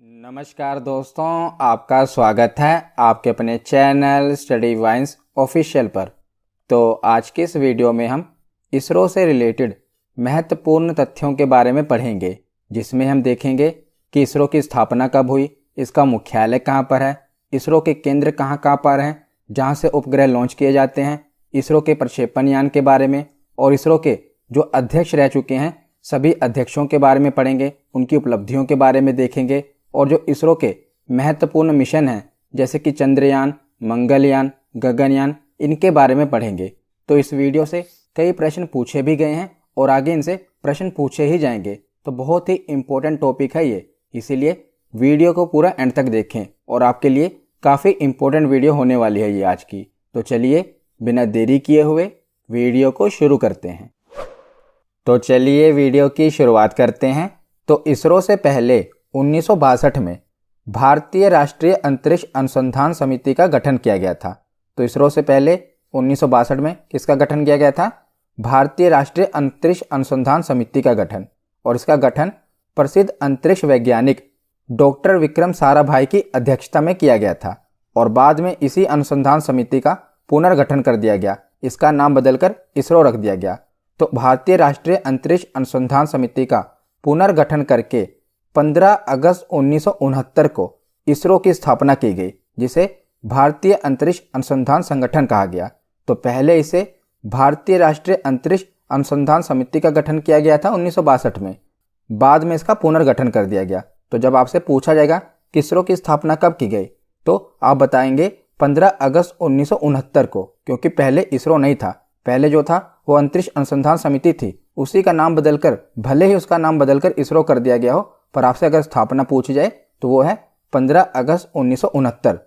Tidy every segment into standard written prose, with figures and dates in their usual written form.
नमस्कार दोस्तों, आपका स्वागत है आपके अपने चैनल स्टडी वाइन्स ऑफिशियल पर। तो आज के इस वीडियो में हम इसरो से रिलेटेड महत्वपूर्ण तथ्यों के बारे में पढ़ेंगे, जिसमें हम देखेंगे कि इसरो की स्थापना कब हुई, इसका मुख्यालय कहाँ पर है, इसरो के केंद्र कहाँ कहाँ पर हैं जहाँ से उपग्रह लॉन्च किए जाते हैं, इसरो के प्रक्षेपण यान के बारे में और इसरो के जो अध्यक्ष रह चुके हैं सभी अध्यक्षों के बारे में पढ़ेंगे, उनकी उपलब्धियों के बारे में देखेंगे और जो इसरो के महत्वपूर्ण मिशन हैं जैसे कि चंद्रयान, मंगलयान, गगनयान, इनके बारे में पढ़ेंगे। तो इस वीडियो से कई प्रश्न पूछे भी गए हैं और आगे इनसे प्रश्न पूछे ही जाएंगे, तो बहुत ही इम्पोर्टेंट टॉपिक है ये, इसीलिए वीडियो को पूरा एंड तक देखें और आपके लिए काफ़ी इम्पोर्टेंट वीडियो होने वाली है ये आज की। तो चलिए बिना देरी किए हुए वीडियो को शुरू करते हैं। तो चलिए वीडियो की शुरुआत करते हैं। तो इसरो से पहले 1962 में भारतीय राष्ट्रीय अंतरिक्ष अनुसंधान समिति का गठन किया गया था। तो इसरो से पहले 1962 में किसका गठन किया गया था? भारतीय राष्ट्रीय अंतरिक्ष अनुसंधान समिति का गठन। और इसका गठन प्रसिद्ध अंतरिक्ष वैज्ञानिक डॉक्टर विक्रम साराभाई की अध्यक्षता में किया गया था और बाद में इसी अनुसंधान समिति का पुनर्गठन कर दिया गया, इसका नाम बदलकर इसरो रख दिया गया। तो भारतीय राष्ट्रीय अंतरिक्ष अनुसंधान समिति का पुनर्गठन करके 15 अगस्त 1969 को इसरो की स्थापना की गई, जिसे भारतीय अंतरिक्ष अनुसंधान संगठन कहा गया। तो पहले इसे भारतीय राष्ट्रीय अंतरिक्ष अनुसंधान समिति का गठन किया गया था 1962 में, बाद में इसका पुनर्गठन कर दिया गया। तो जब आपसे पूछा जाएगा कि इसरो की स्थापना कब की गई, तो आप बताएंगे 15 अगस्त 1969 को, क्योंकि पहले इसरो नहीं था, पहले जो था वो अंतरिक्ष अनुसंधान समिति थी, उसी का नाम बदलकर, भले ही उसका नाम बदलकर इसरो कर दिया गया हो, पर आपसे अगर स्थापना पूछी जाए तो वो है 15 अगस्त 1969।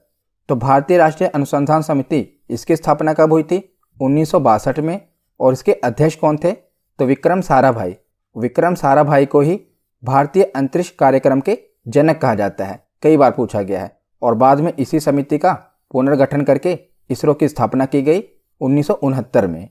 तो भारतीय राष्ट्रीय अनुसंधान समिति, इसकी स्थापना कब हुई थी? 1962 में। और इसके अध्यक्ष कौन थे? तो विक्रम साराभाई। विक्रम साराभाई को ही भारतीय अंतरिक्ष कार्यक्रम के जनक कहा जाता है, कई बार पूछा गया है। और बाद में इसी समिति का पुनर्गठन करके इसरो की स्थापना की गई 1969 में।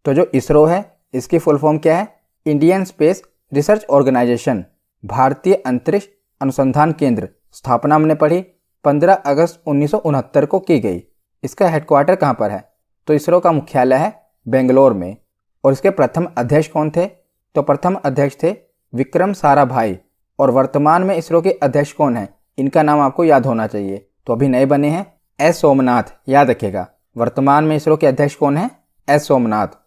तो जो इसरो है इसकी फुल फॉर्म क्या है? इंडियन स्पेस रिसर्च ऑर्गेनाइजेशन, भारतीय अंतरिक्ष अनुसंधान केंद्र। स्थापना हमने पढ़ी 15 अगस्त 1969 को की गई। इसका हेडक्वार्टर कहाँ पर है? तो इसरो का मुख्यालय है बेंगलोर में। और इसके प्रथम अध्यक्ष कौन थे? तो प्रथम अध्यक्ष थे विक्रम साराभाई। और वर्तमान में इसरो के अध्यक्ष कौन है? इनका नाम आपको याद होना चाहिए, तो अभी नए बने हैं, एस सोमनाथ, याद रखिएगा। वर्तमान में इसरो के अध्यक्ष कौन है? एस सोमनाथ।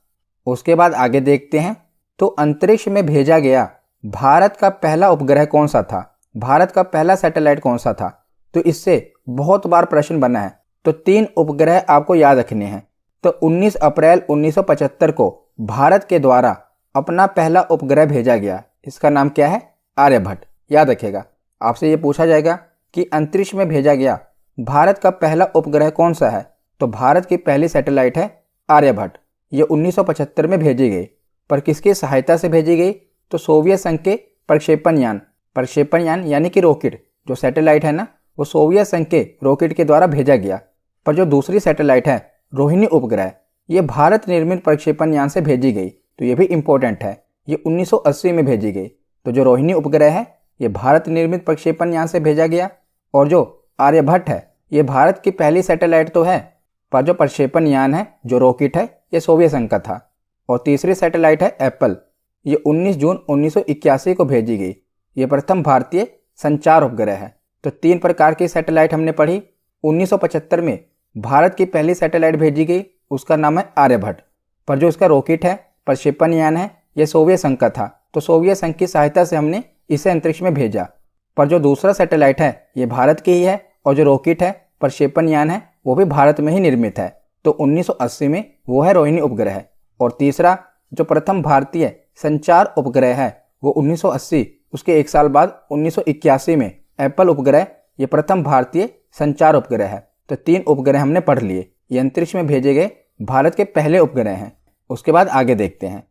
उसके बाद आगे देखते हैं। तो अंतरिक्ष में भेजा गया भारत का पहला उपग्रह कौन सा था? भारत का पहला सैटेलाइट कौन सा था? तो इससे बहुत बार प्रश्न बना है, तो 3 उपग्रह आपको याद रखने हैं। तो 19 अप्रैल 1975 को भारत के द्वारा अपना पहला उपग्रह भेजा गया, इसका नाम क्या है? आर्यभट्ट, याद रखिएगा। आपसे ये पूछा जाएगा कि अंतरिक्ष में भेजा गया भारत का पहला उपग्रह कौन सा है? तो भारत की पहली सैटेलाइट है आर्यभट्ट। ये 1975 में भेजी गई, पर किसकी सहायता से भेजी गई? तो सोवियत संघ के प्रक्षेपण यान यानी कि रॉकेट, जो सैटेलाइट है ना, वो सोवियत संघ के रॉकेट के द्वारा भेजा गया। पर जो दूसरी सैटेलाइट है रोहिणी उपग्रह, ये भारत निर्मित प्रक्षेपण यान से भेजी गई। तो ये भी इंपॉर्टेंट है, ये 1980 में भेजी गई। तो जो रोहिणी उपग्रह है ये भारत निर्मित प्रक्षेपण यान से भेजा गया। और जो आर्यभट्ट है ये भारत की पहली सैटेलाइट तो है, पर जो प्रक्षेपण यान है, जो रॉकेट है, ये सोवियत संघ का था। और तीसरी सैटेलाइट है एप्पल, ये 19 जून 1981 को भेजी गई। ये प्रथम भारतीय संचार उपग्रह है। तो 3 प्रकार की सैटेलाइट हमने पढ़ी। 1975 में भारत की पहली सैटेलाइट भेजी गई, उसका नाम है आर्यभट्ट। पर जो इसका रॉकेट है, प्रक्षेपण यान है, यह सोवियत संघ का था, तो सोवियत संघ की सहायता से हमने इसे अंतरिक्ष में भेजा। पर जो दूसरा सैटेलाइट है ये भारत की ही है, और जो रॉकेट है, प्रक्षेपण यान है, वो भी भारत में ही निर्मित है। तो 1980 में वो है रोहिणी उपग्रह। और तीसरा जो प्रथम भारतीय संचार उपग्रह है वो 1980, उसके 1 साल बाद 1981 में एप्पल उपग्रह, ये प्रथम भारतीय संचार उपग्रह है। तो 3 उपग्रह हमने पढ़ लिए, ये अंतरिक्ष में भेजे गए भारत के पहले उपग्रह हैं। उसके बाद आगे देखते हैं।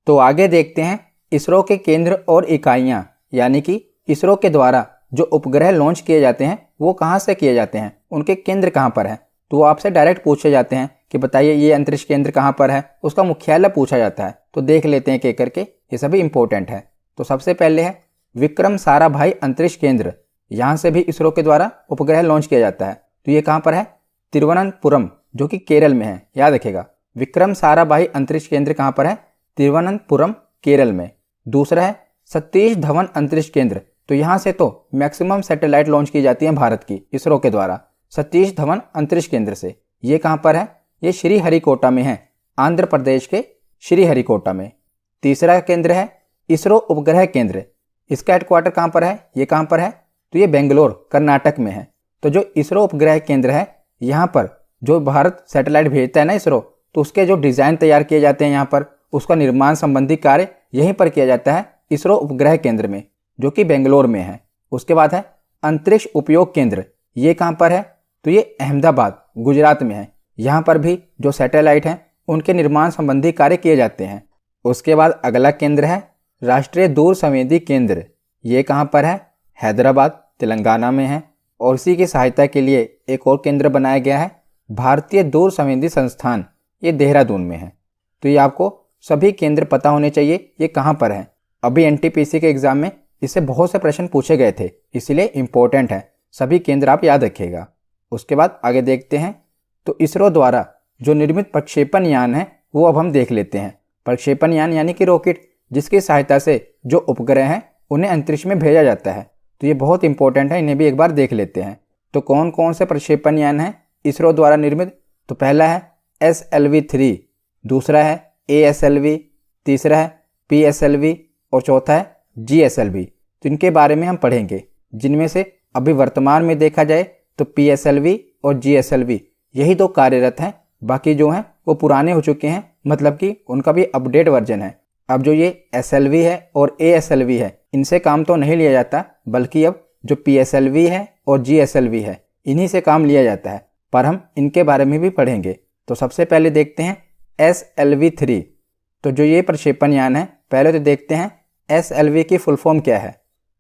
तो आगे देखते हैं इसरो के केंद्र और इकाइयाँ, यानी कि इसरो के द्वारा जो उपग्रह लॉन्च किए जाते हैं वो कहाँ से किए जाते हैं, उनके केंद्र कहाँ पर है। तो वो आपसे डायरेक्ट पूछे जाते हैं कि बताइए ये अंतरिक्ष केंद्र कहाँ पर है, उसका मुख्यालय पूछा जाता है। तो देख लेते हैं एक करके, ये सभी इंपॉर्टेंट है। तो सबसे पहले है विक्रम साराभाई अंतरिक्ष केंद्र, यहाँ से भी इसरो के द्वारा उपग्रह लॉन्च किया जाता है। तो ये कहाँ पर है? तिरुवनंतपुरम, जो कि केरल में है, याद रखेगा। विक्रम साराभाई अंतरिक्ष केंद्र कहाँ पर है? तिरुवनंतपुरम, केरल में। दूसरा है सतीश धवन अंतरिक्ष केंद्र। तो यहाँ से तो मैक्सिमम सैटेलाइट लॉन्च की जाती है भारत की इसरो के द्वारा, सतीश धवन अंतरिक्ष केंद्र से। ये कहाँ पर है? ये श्रीहरिकोटा में है, आंध्र प्रदेश के श्रीहरिकोटा में। तीसरा केंद्र है इसरो उपग्रह केंद्र। इसका हेडक्वार्टर कहाँ पर है? ये कहाँ पर है? तो ये बेंगलोर, कर्नाटक में है। तो जो इसरो उपग्रह केंद्र है, यहाँ पर जो भारत सैटेलाइट भेजता है ना इसरो, तो उसके जो डिज़ाइन तैयार किए जाते हैं यहाँ पर, उसका निर्माण संबंधी कार्य यहीं पर किया जाता है इसरो उपग्रह केंद्र में, जो कि बेंगलोर में है। उसके बाद है अंतरिक्ष उपयोग केंद्र। ये कहाँ पर है? तो ये अहमदाबाद, गुजरात में है। यहाँ पर भी जो सैटेलाइट हैं उनके निर्माण संबंधी कार्य किए जाते हैं। उसके बाद अगला केंद्र है राष्ट्रीय दूर संवेदी केंद्र। ये कहाँ पर है? हैदराबाद, तेलंगाना में है। और इसी की सहायता के लिए एक और केंद्र बनाया गया है, भारतीय दूर संवेदी संस्थान। ये देहरादून में है। तो ये आपको सभी केंद्र पता होने चाहिए ये कहाँ पर है। अभी एनटीपीसी के एग्जाम में इससे बहुत से प्रश्न पूछे गए थे, इसीलिए इम्पोर्टेंट है, सभी केंद्र आप याद रखिएगा। उसके बाद आगे देखते हैं। तो इसरो द्वारा जो निर्मित प्रक्षेपण यान है वो अब हम देख लेते हैं। प्रक्षेपण यान यानी कि रॉकेट, जिसकी सहायता से जो उपग्रह हैं उन्हें अंतरिक्ष में भेजा जाता है। तो ये बहुत इंपॉर्टेंट है, इन्हें भी एक बार देख लेते हैं। तो कौन कौन से प्रक्षेपण यान हैं इसरो द्वारा निर्मित? तो पहला है SLV-3, दूसरा है ASLV, तीसरा है PSLV और चौथा है GSLV। तो इनके बारे में हम पढ़ेंगे, जिनमें से अभी वर्तमान में देखा जाए तो PSLV और GSLV यही दो कार्यरत हैं, बाकी जो हैं वो पुराने हो चुके हैं, मतलब कि उनका भी अपडेट वर्जन है। अब जो ये SLV है और ASLV है, इनसे काम तो नहीं लिया जाता, बल्कि अब जो PSLV है और GSLV है इन्हीं से काम लिया जाता है, पर हम इनके बारे में भी पढ़ेंगे। तो सबसे पहले देखते हैं SLV-3। तो जो ये प्रक्षेपण यान है, पहले तो देखते हैं SLV की फुल फॉर्म क्या है।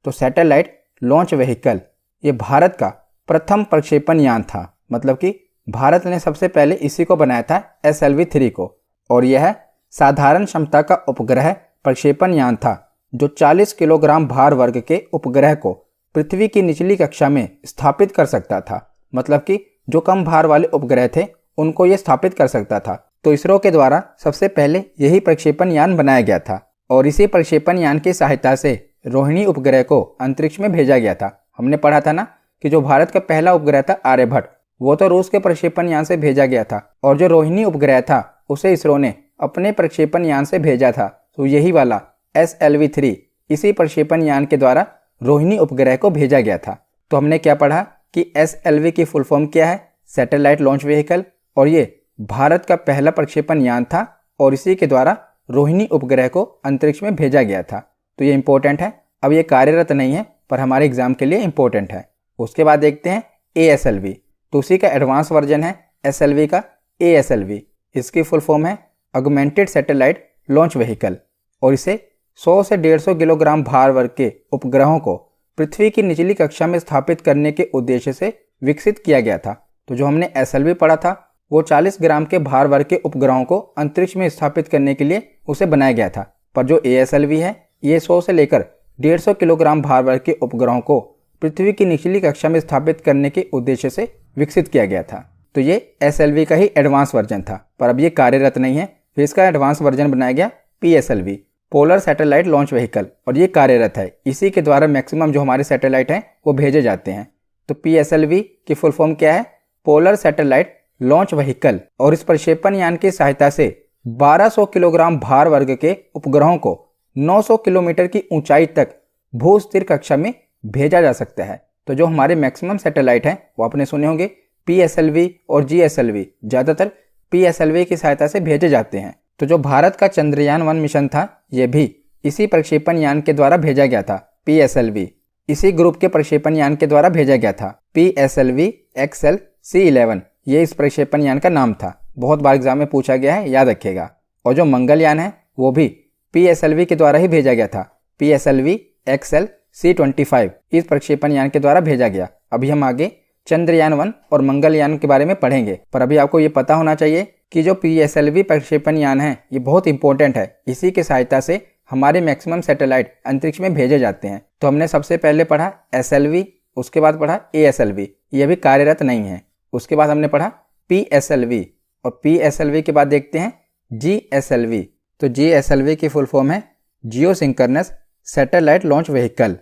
तो सैटेलाइट लॉन्च व्हीकल। ये भारत का प्रथम प्रक्षेपण यान था, मतलब कि भारत ने सबसे पहले इसी को बनाया था, SLV-3 को। और यह साधारण क्षमता का उपग्रह प्रक्षेपण यान था, जो 40 किलोग्राम भार वर्ग के उपग्रह को पृथ्वी की निचली कक्षा में स्थापित कर सकता था। मतलब कि जो कम भार वाले उपग्रह थे उनको ये स्थापित कर सकता था। तो इसरो के द्वारा सबसे पहले यही प्रक्षेपण यान बनाया गया था, और इसी प्रक्षेपण यान की सहायता से रोहिणी उपग्रह को अंतरिक्ष में भेजा गया था। हमने पढ़ा था ना कि जो भारत का पहला उपग्रह था आर्यभट्ट, वो तो रूस के प्रक्षेपण यान से भेजा गया था, और जो रोहिणी उपग्रह था उसे इसरो ने अपने प्रक्षेपण यान से भेजा था। तो यही वाला SLV-3 इसी प्रक्षेपण यान के द्वारा रोहिणी उपग्रह को भेजा गया था। तो हमने क्या पढ़ा कि SLV की फुल फॉर्म क्या है? Satellite launch vehicle. और ये भारत का पहला प्रक्षेपण यान था, और इसी के द्वारा रोहिणी उपग्रह को अंतरिक्ष में भेजा गया था। तो ये इंपॉर्टेंट है। अब ये कार्यरत नहीं है, पर हमारे एग्जाम के लिए इंपॉर्टेंट है। उसके बाद देखते हैं ASLV। तो उसी का एडवांस वर्जन है SLV का, ASLV। इसकी फुल फॉर्म है ऑगमेंटेड सैटेलाइट लॉन्च व्हीकल, और इसे 100 से 150 किलोग्राम भार वर्ग के उपग्रहों को पृथ्वी की निचली कक्षा में स्थापित करने के उद्देश्य से विकसित किया गया था। तो जो हमने SLV पढ़ा था वो 40 ग्राम के भार वर्ग के उपग्रहों को अंतरिक्ष में स्थापित करने के लिए उसे बनाया गया था, पर जो ASLV है ये 100 से लेकर 150 किलोग्राम भार वर्ग के उपग्रहों को पृथ्वी की निचली कक्षा में स्थापित करने के उद्देश्य से विकसित किया गया था। तो ये SLV का ही एडवांस वर्जन था, पर अब ये कार्यरत नहीं है। फिर इसका एडवांस वर्जन बनाया गया PSLV, polar satellite launch vehicle, और ये कार्यरत है। इसी के द्वारा मैक्सिमम जो हमारे सैटेलाइट हैं वो भेजे जाते हैं। तो PSLV की फुल फॉर्म क्या है? Polar satellite launch vehicle. और इस प्रक्षेपण यान की सहायता से 1200 किलोग्राम भार वर्ग के उपग्रहों को 900 किलोमीटर की ऊंचाई तक भू स्थिर कक्षा में भेजा जा सकता है। तो जो हमारे मैक्सिमम सैटेलाइट हैं वो आपने सुने होंगे PSLV और GSLV, ज़्यादातर PSLV की सहायता से भेजे जाते हैं। तो जो भारत का चंद्रयान-1 मिशन था ये भी इसी प्रक्षेपण यान के द्वारा भेजा गया था, PSLV। इसी ग्रुप के प्रक्षेपण यान के द्वारा भेजा गया था। PSLV XL C11 ये इस प्रक्षेपण यान का नाम था। बहुत बार एग्जाम में पूछा गया है, याद रखिएगा। और जो मंगलयान है वो भी PSLV के द्वारा ही भेजा गया था, PSLV XL C25 इस प्रक्षेपण यान के द्वारा भेजा गया। अभी हम आगे चंद्रयान-1 और मंगलयान के बारे में पढ़ेंगे, पर अभी आपको ये पता होना चाहिए कि जो PSLV प्रक्षेपण यान है ये बहुत इंपॉर्टेंट है। इसी की सहायता से हमारे मैक्सिमम सैटेलाइट अंतरिक्ष में भेजे जाते हैं। तो हमने सबसे पहले पढ़ा SLV, उसके बाद पढ़ा ASLV, ये भी कार्यरत नहीं है। उसके बाद हमने पढ़ा PSLV, और PSLV के बाद देखते हैं GSLV। तो GSLV की फुल फॉर्म है जियो सिंक्रोनस सैटेलाइट लॉन्च व्हीकल,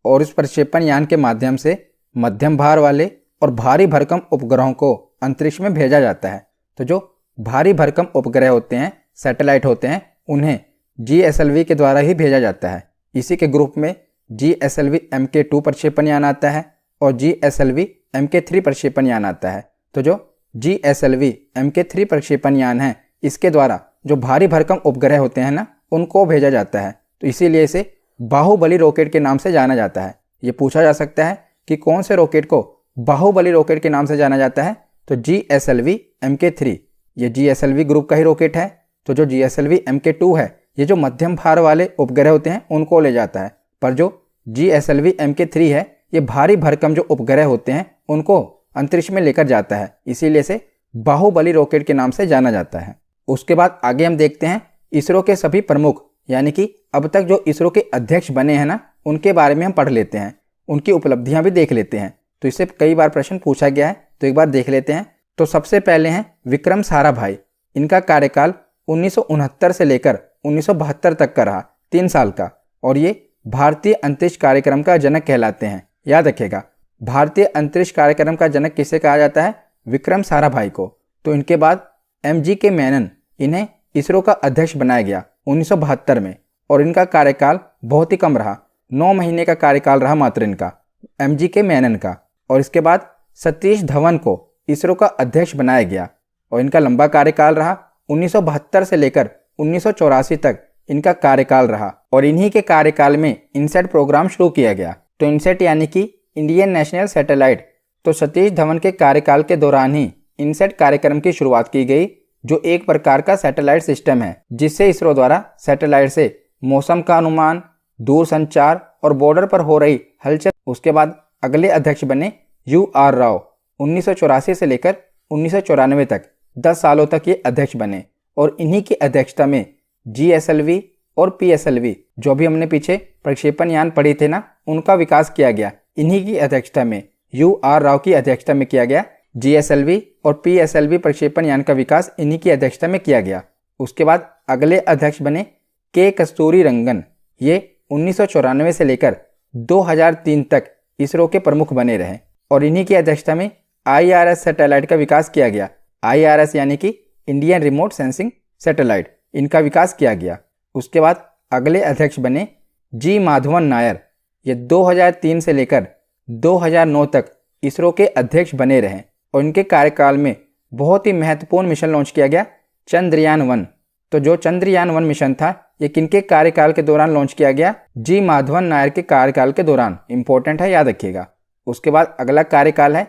और इस प्रक्षेपण यान के माध्यम से मध्यम भार वाले और भारी भरकम उपग्रहों को अंतरिक्ष में भेजा जाता है। तो जो भारी भरकम उपग्रह होते हैं, सैटेलाइट होते हैं, उन्हें GSLV के द्वारा ही भेजा जाता है। इसी के ग्रुप में GSLV Mk2 प्रक्षेपण यान आता है और GSLV Mk3 प्रक्षेपण यान आता है। तो जो GSLV Mk3 प्रक्षेपण यान है, इसके द्वारा जो भारी भरकम उपग्रह होते हैं ना, उनको भेजा जाता है। तो इसीलिए इसे बाहुबली रॉकेट के नाम से जाना जाता है। ये पूछा जा सकता है कि कौन से रॉकेट को बाहुबली रॉकेट के नाम से जाना जाता है, तो GSLV Mk3 ये GSLV ग्रुप का ही रॉकेट है। तो जो GSLV Mk2 है, ये जो मध्यम भार वाले उपग्रह होते हैं उनको ले जाता है, पर जो GSLV Mk3 है, ये भारी भरकम जो उपग्रह होते हैं उनको अंतरिक्ष में लेकर जाता है। इसीलिए इसे बाहुबली रॉकेट के नाम से जाना जाता है। उसके बाद आगे हम देखते हैं इसरो के सभी प्रमुख, यानी कि अब तक जो इसरो के अध्यक्ष बने हैं ना, उनके बारे में हम पढ़ लेते हैं, उनकी उपलब्धियां भी देख लेते हैं। तो इससे कई बार प्रश्न पूछा गया है, तो एक बार देख लेते हैं। तो सबसे पहले हैं विक्रम साराभाई। इनका कार्यकाल 1969 से लेकर 1972 तक का रहा, 3 साल का, और ये भारतीय अंतरिक्ष कार्यक्रम का जनक कहलाते हैं। याद रखिएगा, भारतीय अंतरिक्ष कार्यक्रम का जनक किसे कहा जाता है? विक्रम साराभाई को। तो इनके बाद MGK मेनन, इन्हें इसरो का अध्यक्ष बनाया गया 1972 में, और इनका कार्यकाल बहुत ही कम रहा, 9 महीने का कार्यकाल रहा मात्र इनका, MGK मेनन का। और इसके बाद सतीश धवन को इसरो का अध्यक्ष बनाया गया, और इनका लंबा कार्यकाल रहा, 1972 से लेकर 1984 तक इनका कार्यकाल रहा। और इन्हीं के कार्यकाल में इनसेट प्रोग्राम शुरू किया गया। तो इनसेट यानी कि इंडियन नेशनल सैटेलाइट, तो सतीश धवन के कार्यकाल के दौरान ही इनसेट कार्यक्रम की शुरुआत की गई, जो एक प्रकार का सैटेलाइट सिस्टम है, जिससे इसरो द्वारा सैटेलाइट से मौसम का अनुमान, दूरसंचार और बॉर्डर पर हो रही हलचल। उसके बाद अगले अध्यक्ष बने UR राव, 1984 से लेकर 1994 तक 10 सालों तक ये अध्यक्ष बने, और इन्हीं की अध्यक्षता में GSLV और PSLV, जो भी हमने पीछे प्रक्षेपण यान पढ़े थे ना, उनका विकास किया गया। इन्हीं की अध्यक्षता में, UR राव की अध्यक्षता में किया गया। GSLV और PSLV प्रक्षेपण यान का विकास इन्हीं की अध्यक्षता में किया गया। उसके बाद अगले अध्यक्ष बने K कस्तूरीरंगन। ये 1994 से लेकर 2003 तक इसरो के प्रमुख बने रहे, और इन्हीं की अध्यक्षता में IRS सैटेलाइट का विकास किया गया। IRS यानी कि इंडियन रिमोट सेंसिंग सैटेलाइट, इनका विकास किया गया। उसके बाद अगले अध्यक्ष बने G माधवन नायर। ये 2003 से लेकर 2009 तक इसरो के अध्यक्ष बने रहे, और इनके कार्यकाल में बहुत ही महत्वपूर्ण मिशन लॉन्च किया गया, चंद्रयान-1। तो जो चंद्रयान-1 मिशन था, ये किनके कार्यकाल के दौरान लॉन्च किया गया? G माधवन नायर के कार्यकाल के दौरान। इंपॉर्टेंट है, याद रखिएगा। उसके बाद अगला कार्यकाल है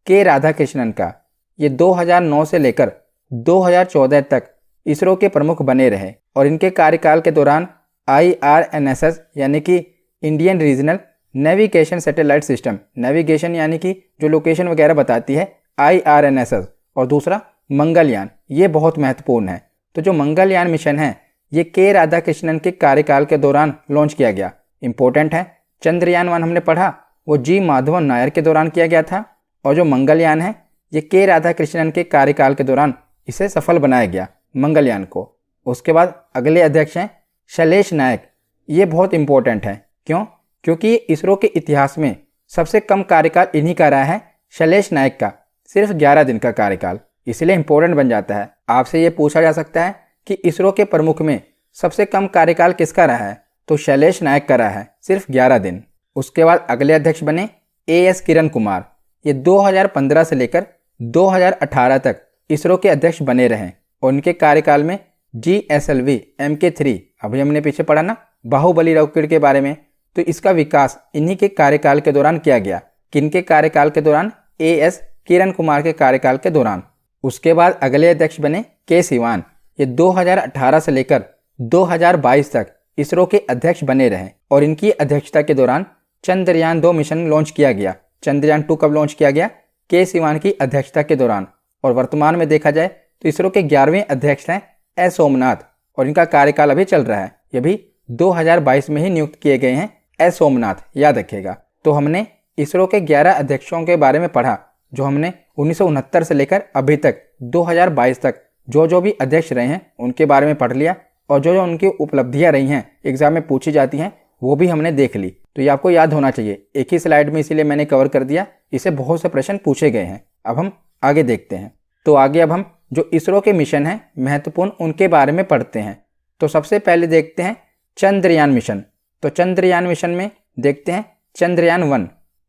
K राधाकृष्णन का। ये 2009 से लेकर 2014 तक इसरो के प्रमुख बने रहे, और इनके कार्यकाल के दौरान IRNSS यानी कि Indian regional navigation satellite system, navigation यानी कि जो लोकेशन वगैरह बताती है, IRNSS, और दूसरा मंगलयान, ये बहुत महत्वपूर्ण है। तो जो मंगलयान मिशन है, ये K राधाकृष्णन के कार्यकाल के दौरान लॉन्च किया गया। इंपॉर्टेंट है। चंद्रयान-1 हमने पढ़ा, वो G माधवन नायर के दौरान किया गया था, और जो मंगलयान है, ये K राधाकृष्णन के कार्यकाल के दौरान इसे सफल बनाया गया, मंगलयान को। उसके बाद अगले अध्यक्ष हैं शैलेश नायक। ये बहुत इंपॉर्टेंट है। क्यों? क्योंकि इसरो के इतिहास में सबसे कम कार्यकाल इन्हीं का रहा है, शैलेश नायक का, सिर्फ 11 दिन का कार्यकाल, इसलिए इंपॉर्टेंट बन जाता है। आपसे ये पूछा जा सकता है कि इसरो के प्रमुख में सबसे कम कार्यकाल किसका रहा है? तो शैलेश नायक का रहा है, सिर्फ 11 दिन। उसके बाद अगले अध्यक्ष बने AS किरण कुमार। ये 2015 से लेकर 2018 तक इसरो के अध्यक्ष बने रहे, और उनके कार्यकाल में GSLV Mk3, अभी हमने पीछे पढ़ा ना बाहुबली रॉकेट के बारे में, तो इसका विकास इन्हीं के कार्यकाल के दौरान किया गया। किनके कार्यकाल के दौरान? AS किरण कुमार के कार्यकाल के दौरान। उसके बाद अगले अध्यक्ष बने K सिवान। ये 2018 से लेकर 2022 तक इसरो के अध्यक्ष बने रहे, और इनकी अध्यक्षता के दौरान चंद्रयान-2 मिशन लॉन्च किया गया। चंद्रयान-2 कब लॉन्च किया गया? K सिवान की अध्यक्षता के दौरान। और वर्तमान में देखा जाए तो इसरो के 11वें अध्यक्ष हैं S सोमनाथ, और इनका कार्यकाल अभी चल रहा है। ये भी 2022 में ही नियुक्त किए गए हैं, S सोमनाथ, याद रखिएगा। तो हमने इसरो के 11 अध्यक्षों के बारे में पढ़ा, जो हमने 1969 से लेकर अभी तक 2022 तक जो भी अध्यक्ष रहे हैं उनके बारे में पढ़ लिया, और जो उनकी उपलब्धियां रही हैं एग्जाम में पूछी जाती हैं वो भी हमने देख ली। तो ये आपको याद होना चाहिए, एक ही स्लाइड में इसीलिए मैंने कवर कर दिया, इसे बहुत से प्रश्न पूछे गए हैं। अब हम आगे देखते हैं। तो आगे अब हम जो इसरो के मिशन हैं महत्वपूर्ण उनके बारे में पढ़ते हैं। तो सबसे पहले देखते हैं चंद्रयान मिशन। तो चंद्रयान मिशन में देखते हैं चंद्रयान 1।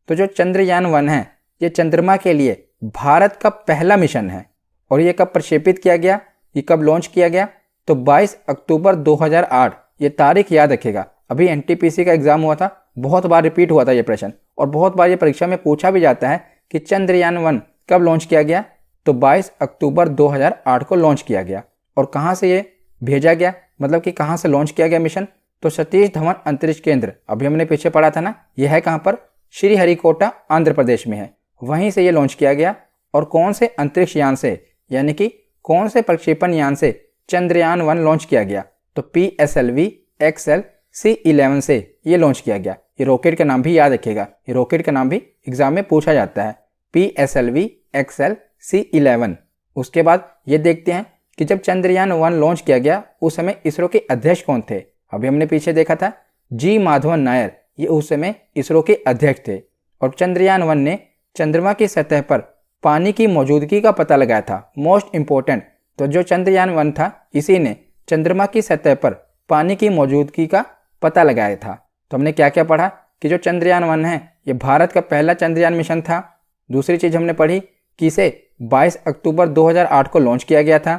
तो जो चंद्रयान 1 है ये चंद्रमा के लिए भारत का पहला मिशन है। और ये कब प्रक्षेपित किया गया, ये कब लॉन्च किया गया? तो 22 अक्टूबर 2008। ये तारीख याद रखेगा, अभी एनटीपीसी का एग्जाम हुआ था, बहुत बार रिपीट हुआ था ये प्रश्न, और बहुत बार ये परीक्षा में पूछा भी जाता है कि चंद्रयान 1 कब लॉन्च किया गया? तो 22 अक्टूबर 2008 को लॉन्च किया गया। और कहाँ से ये भेजा गया, मतलब कि कहाँ से लॉन्च किया गया मिशन? तो सतीश धवन अंतरिक्ष केंद्र, अभी हमने पीछे पढ़ा था ना, यह है कहाँ पर? श्रीहरिकोटा आंध्र प्रदेश में है, वहीं से ये लॉन्च किया गया। और कौन से अंतरिक्ष यान से, यानी कि कौन से प्रक्षेपण यान से चंद्रयान 1 लॉन्च किया गया? तो PSLV XL C11 से ये लॉन्च किया गया। ये रॉकेट का नाम भी याद रखिएगा, ये रॉकेट का नाम भी एग्जाम में पूछा जाता है, PSLV XL C11। उसके बाद ये देखते हैं कि जब चंद्रयान 1 लॉन्च किया गया उस समय इसरो के अध्यक्ष कौन थे? अभी हमने पीछे देखा था जी माधवन नायर, ये उस समय इसरो के अध्यक्ष थे। और चंद्रयान 1 ने चंद्रमा की सतह पर पानी की मौजूदगी का पता लगाया था, मोस्ट इंपॉर्टेंट। तो जो चंद्रयान 1 था इसी ने चंद्रमा की सतह पर पानी की मौजूदगी का पता लगाया था। तो हमने क्या क्या पढ़ा कि जो चंद्रयान 1 है ये भारत का पहला चंद्रयान मिशन था। दूसरी चीज़ हमने पढ़ी कि इसे 22 अक्टूबर 2008 को लॉन्च किया गया था।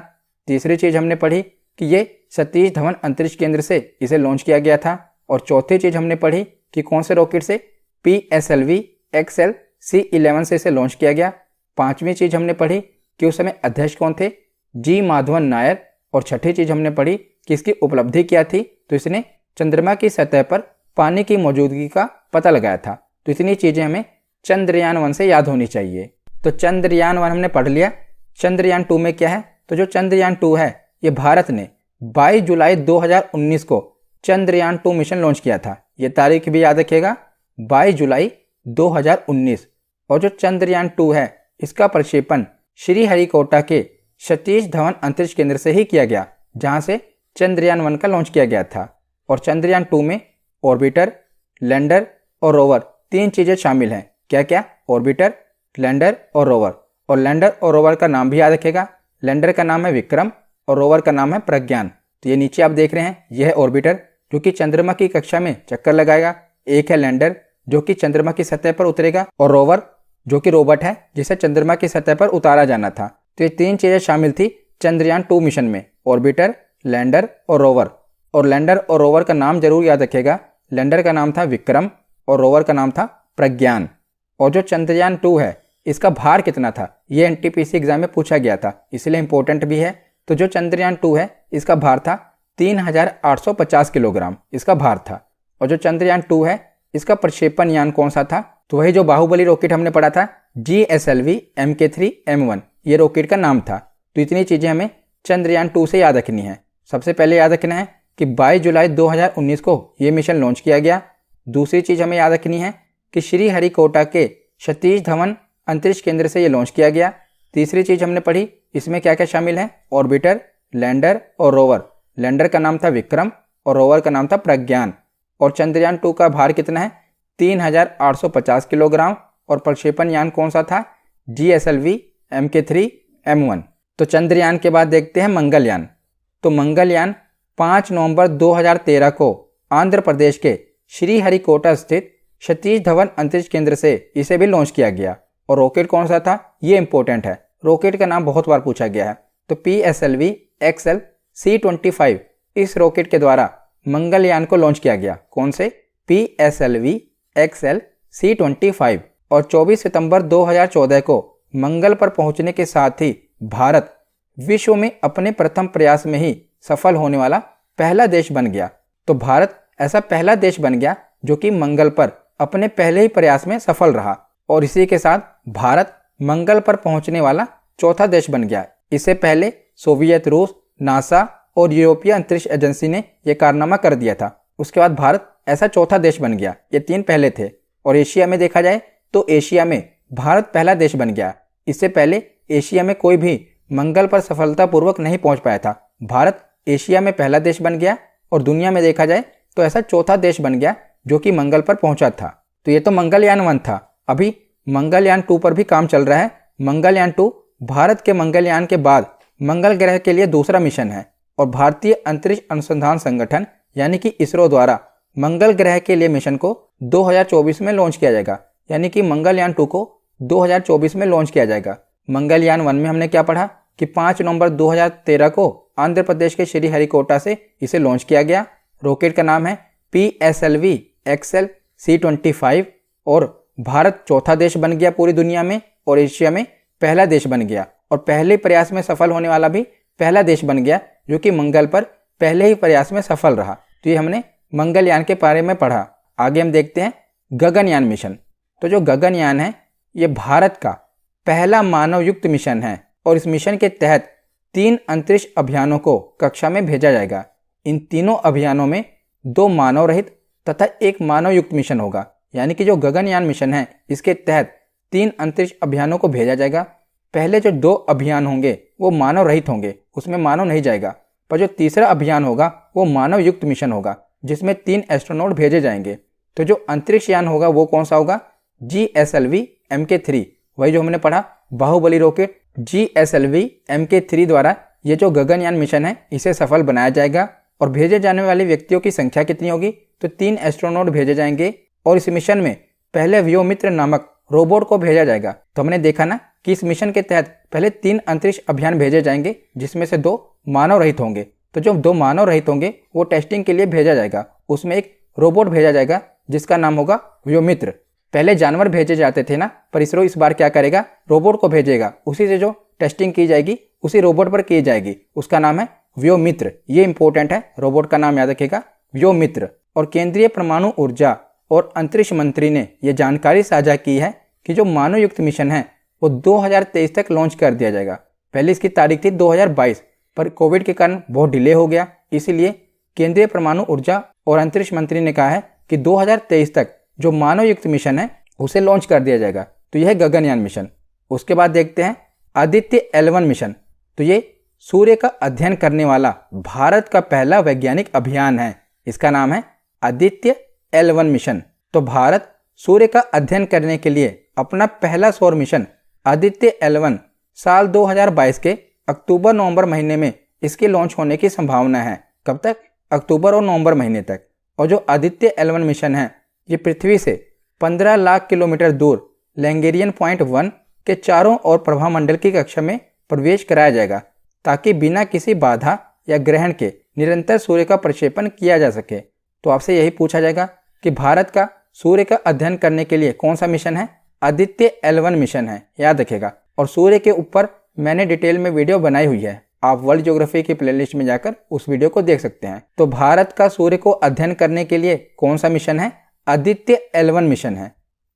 तीसरी चीज़ हमने पढ़ी कि ये सतीश धवन अंतरिक्ष केंद्र से इसे लॉन्च किया गया था। और चौथी चीज़ हमने पढ़ी कि कौन से रॉकेट से, PSLV XL C11 से इसे लॉन्च किया गया। पांचवी चीज़ हमने पढ़ी कि उस समय अध्यक्ष कौन थे, जी माधवन नायर। और छठी चीज़ हमने पढ़ी कि इसकी उपलब्धि क्या थी, तो इसने चंद्रमा की सतह पर पानी की मौजूदगी का पता लगाया था। तो इतनी चीज़ें हमें चंद्रयान 1 से याद होनी चाहिए। तो चंद्रयान 1 हमने पढ़ लिया। चंद्रयान 2 में क्या है? तो जो चंद्रयान 2 है ये भारत ने 22 जुलाई 2019 को चंद्रयान 2 मिशन लॉन्च किया था। ये तारीख भी याद रखिएगा, 22 जुलाई 2019। और जो चंद्रयान 2 है इसका प्रक्षेपण श्रीहरिकोटा के सतीश धवन अंतरिक्ष केंद्र से ही किया गया, जहां से चंद्रयान 1 का लॉन्च किया गया था। और चंद्रयान 2 में ऑर्बिटर, लैंडर और रोवर 3 चीज़ें शामिल हैं। क्या क्या? ऑर्बिटर, लैंडर और रोवर। और लैंडर और रोवर का नाम भी याद रखेगा, लैंडर का नाम है विक्रम और रोवर का नाम है प्रज्ञान। तो ये नीचे आप देख रहे हैं, यह है ऑर्बिटर जो कि चंद्रमा की कक्षा में चक्कर लगाएगा। एक है लैंडर जो कि चंद्रमा की सतह पर उतरेगा, और रोवर जो कि रोबोट है जिसे चंद्रमा की सतह पर उतारा जाना था। तो ये 3 चीज़ें शामिल थी चंद्रयान 2 मिशन में, ऑर्बिटर, लैंडर और रोवर। और लैंडर और रोवर का नाम जरूर याद रखेगा, लैंडर का नाम था विक्रम और रोवर का नाम था प्रज्ञान। और जो चंद्रयान 2 है इसका भार कितना था, ये एनटीपीसी एग्जाम में पूछा गया था, इसलिए इंपॉर्टेंट भी है। तो जो चंद्रयान 2 है इसका भार था 3850 किलोग्राम, इसका भार था। और जो चंद्रयान 2 है इसका प्रक्षेपण यान कौन सा था? तो वही जो बाहुबली रॉकेट हमने पढ़ा था, GSLV Mk3 M1, ये रॉकेट का नाम था। तो इतनी चीज़ें हमें चंद्रयान 2 से याद रखनी है। सबसे पहले याद रखना है कि 22 जुलाई 2019 को ये मिशन लॉन्च किया गया। दूसरी चीज़ हमें याद रखनी है कि श्रीहरिकोटा के सतीश धवन अंतरिक्ष केंद्र से ये लॉन्च किया गया। तीसरी चीज़ हमने पढ़ी, इसमें क्या क्या शामिल है? ऑर्बिटर, लैंडर और रोवर। लैंडर का नाम था विक्रम और रोवर का नाम था प्रज्ञान। और चंद्रयान 2 का भार कितना है? 3850 किलोग्राम। और प्रक्षेपण यान कौन सा था? GSLV Mk3 M1। तो चंद्रयान के बाद देखते हैं मंगलयान। तो मंगलयान 5 नवंबर 2013 को आंध्र प्रदेश के श्रीहरिकोटा स्थित सतीश धवन अंतरिक्ष केंद्र से इसे भी लॉन्च किया गया। और रॉकेट कौन सा था, ये इंपॉर्टेंट है, रॉकेट का नाम बहुत बार पूछा गया है। तो PSLV XL C25, इस रॉकेट के द्वारा मंगलयान को लॉन्च किया गया। कौन से? PSLV XL C25। और 24 सितंबर 2014 को मंगल पर पहुंचने के साथ ही भारत विश्व में अपने प्रथम प्रयास में ही सफल होने वाला पहला देश बन गया। तो भारत ऐसा पहला देश बन गया जो कि मंगल पर अपने पहले ही प्रयास में सफल रहा। और इसी के साथ भारत मंगल पर पहुंचने वाला चौथा देश बन गया। इससे पहले सोवियत रूस, नासा और यूरोपीय अंतरिक्ष एजेंसी ने यह कारनामा कर दिया था। उसके बाद भारत ऐसा चौथा देश बन गया। ये 3 पहले थे। और एशिया में देखा जाए तो एशिया में भारत पहला देश बन गया। इससे पहले एशिया में कोई भी मंगल पर सफलतापूर्वक नहीं पहुंच पाया था। भारत एशिया में पहला देश बन गया और दुनिया में देखा जाए तो ऐसा चौथा देश बन गया जो कि मंगल पर पहुंचा था। तो ये तो मंगलयान 1 था। अभी मंगलयान 2 पर भी काम चल रहा है। मंगलयान 2 भारत के मंगलयान के बाद मंगल ग्रह के लिए दूसरा मिशन है और भारतीय अंतरिक्ष अनुसंधान संगठन यानी कि इसरो द्वारा मंगल ग्रह के लिए मिशन को 2024 में लॉन्च किया जाएगा। यानी कि मंगलयान 2 को 2024 में लॉन्च किया जाएगा। मंगलयान 1 में हमने क्या पढ़ा कि 5 नवंबर 2013 को आंध्र प्रदेश के श्रीहरिकोटा से इसे लॉन्च किया गया। रॉकेट का नाम है PSLV XL C-25 और भारत चौथा देश बन गया पूरी दुनिया में और एशिया में पहला देश बन गया और पहले प्रयास में सफल होने वाला भी पहला देश बन गया जो कि मंगल पर पहले ही प्रयास में सफल रहा। तो ये हमने मंगलयान के बारे में पढ़ा। आगे हम देखते हैं गगनयान मिशन। तो जो गगनयान है ये भारत का पहला मानव युक्त मिशन है और इस मिशन के तहत 3 अंतरिक्ष अभियानों को कक्षा में भेजा जाएगा। इन तीनों अभियानों में 2 मानव रहित तथा 1 मानव युक्त मिशन होगा। यानी कि जो गगनयान मिशन है इसके तहत 3 अंतरिक्ष अभियानों को भेजा जाएगा। पहले जो 2 अभियान होंगे वो मानव रहित होंगे, उसमें मानव नहीं जाएगा। पर जो तीसरा अभियान होगा वो मानव युक्त मिशन होगा जिसमें 3 एस्ट्रोनॉट भेजे जाएंगे। तो जो अंतरिक्ष यान होगा वो कौन सा होगा? GSLV MK3, वही जो हमने पढ़ा बाहुबली रॉकेट GSLV MK3 द्वारा ये जो गगनयान मिशन है इसे सफल बनाया जाएगा। और भेजे जाने वाले व्यक्तियों की संख्या कितनी होगी? तो 3 एस्ट्रोनॉट भेजे जाएंगे और इस मिशन में पहले व्योमित्र नामक रोबोट को भेजा जाएगा। तो हमने देखा ना कि इस मिशन के तहत पहले 3 अंतरिक्ष अभियान भेजे जाएंगे जिसमें से 2 मानव रहित होंगे। तो जो 2 मानव रहित होंगे वो टेस्टिंग के लिए भेजा जाएगा। उसमें एक रोबोट भेजा जाएगा जिसका नाम होगा व्योमित्र। पहले जानवर भेजे जाते थे ना, पर इसरो इस बार क्या करेगा? रोबोट को भेजेगा। उसी से जो टेस्टिंग की जाएगी उसी रोबोट पर की जाएगी। उसका नाम है व्योमित्र। ये इंपॉर्टेंट है, रोबोट का नाम याद रखिएगा, व्योमित्र। और केंद्रीय परमाणु ऊर्जा और अंतरिक्ष मंत्री ने यह जानकारी साझा की है कि जो मानव युक्त मिशन है वो 2023 तक लॉन्च कर दिया जाएगा। पहले इसकी तारीख थी 2022, पर कोविड के कारण बहुत डिले हो गया। इसीलिए केंद्रीय परमाणु ऊर्जा और अंतरिक्ष मंत्री ने कहा है कि 2023 तक जो मानव युक्त मिशन है उसे लॉन्च कर दिया जाएगा। तो यह है गगनयान मिशन। उसके बाद देखते हैं आदित्य L1 मिशन। तो ये सूर्य का अध्ययन करने वाला भारत का पहला वैज्ञानिक अभियान है। इसका नाम है आदित्य L1 मिशन। तो भारत सूर्य का अध्ययन करने के लिए अपना पहला सौर मिशन आदित्य L1 साल 2022 के अक्टूबर-नवंबर महीने में इसके लॉन्च होने की संभावना है। कब तक? अक्टूबर और नवंबर महीने तक। और जो आदित्य L1 मिशन है ये पृथ्वी से 15 लाख किलोमीटर दूर लैंगेरियन पॉइंट 1 के चारों ओर प्रभामंडल की कक्षा में प्रवेश कराया जाएगा ताकि बिना किसी बाधा या ग्रहण के निरंतर सूर्य का प्रक्षेपण किया जा सके। तो आपसे यही पूछा जाएगा कि भारत का सूर्य का अध्ययन करने के लिए कौन सा मिशन है? आदित्य L1 मिशन है, याद रखेगा। और सूर्य के ऊपर मैंने डिटेल में वीडियो बनाई हुई है, आप वर्ल्ड ज्योग्राफी की प्लेलिस्ट में जाकर उस वीडियो को देख सकते हैं। तो भारत का सूर्य को अध्ययन करने के लिए कौन सा मिशन है? आदित्य L1 मिशन है।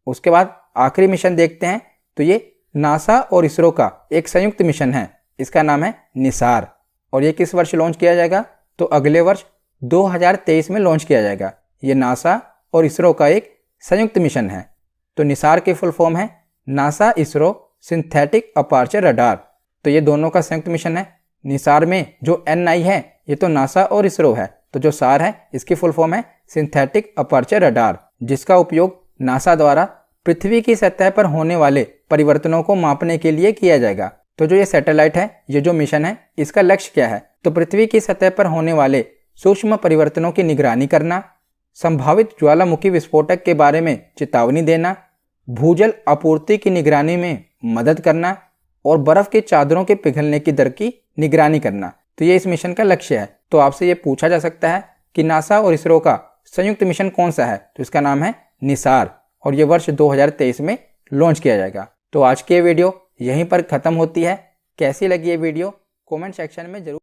उसके बाद आखिरी मिशन देखते हैं। तो ये नासा और इसरो का एक संयुक्त मिशन है। इसका नाम है निसार। और ये किस वर्ष लॉन्च किया जाएगा? तो अगले वर्ष 2023 में लॉन्च किया जाएगा। ये नासा और इसरो का एक संयुक्त मिशन है। तो निसार की फुल फॉर्म है NASA ISRO synthetic aperture radar. तो ये दोनों का संयुक्त मिशन है। निसार में जो NI है ये तो नासा और इसरो है, तो जो सार है इसकी फुल फॉर्म है सिंथेटिक अपर्चर रडार, जिसका उपयोग नासा द्वारा पृथ्वी की सतह पर होने वाले परिवर्तनों को मापने के लिए किया जाएगा। तो जो ये सैटेलाइट है, ये जो मिशन है, इसका लक्ष्य क्या है? तो पृथ्वी की सतह पर होने वाले सूक्ष्म परिवर्तनों की निगरानी करना, संभावित ज्वालामुखी विस्फोटक के बारे में चेतावनी देना, भूजल आपूर्ति की निगरानी में मदद करना और बर्फ की चादरों के पिघलने की दर की निगरानी करना। तो ये इस मिशन का लक्ष्य है। तो आपसे ये पूछा जा सकता है कि नासा और इसरो का संयुक्त मिशन कौन सा है? तो इसका नाम है निसार और ये वर्ष 2023 में लॉन्च किया जाएगा। तो आज की ये वीडियो यहीं पर खत्म होती है। कैसी लगी ये वीडियो कमेंट सेक्शन में जरूर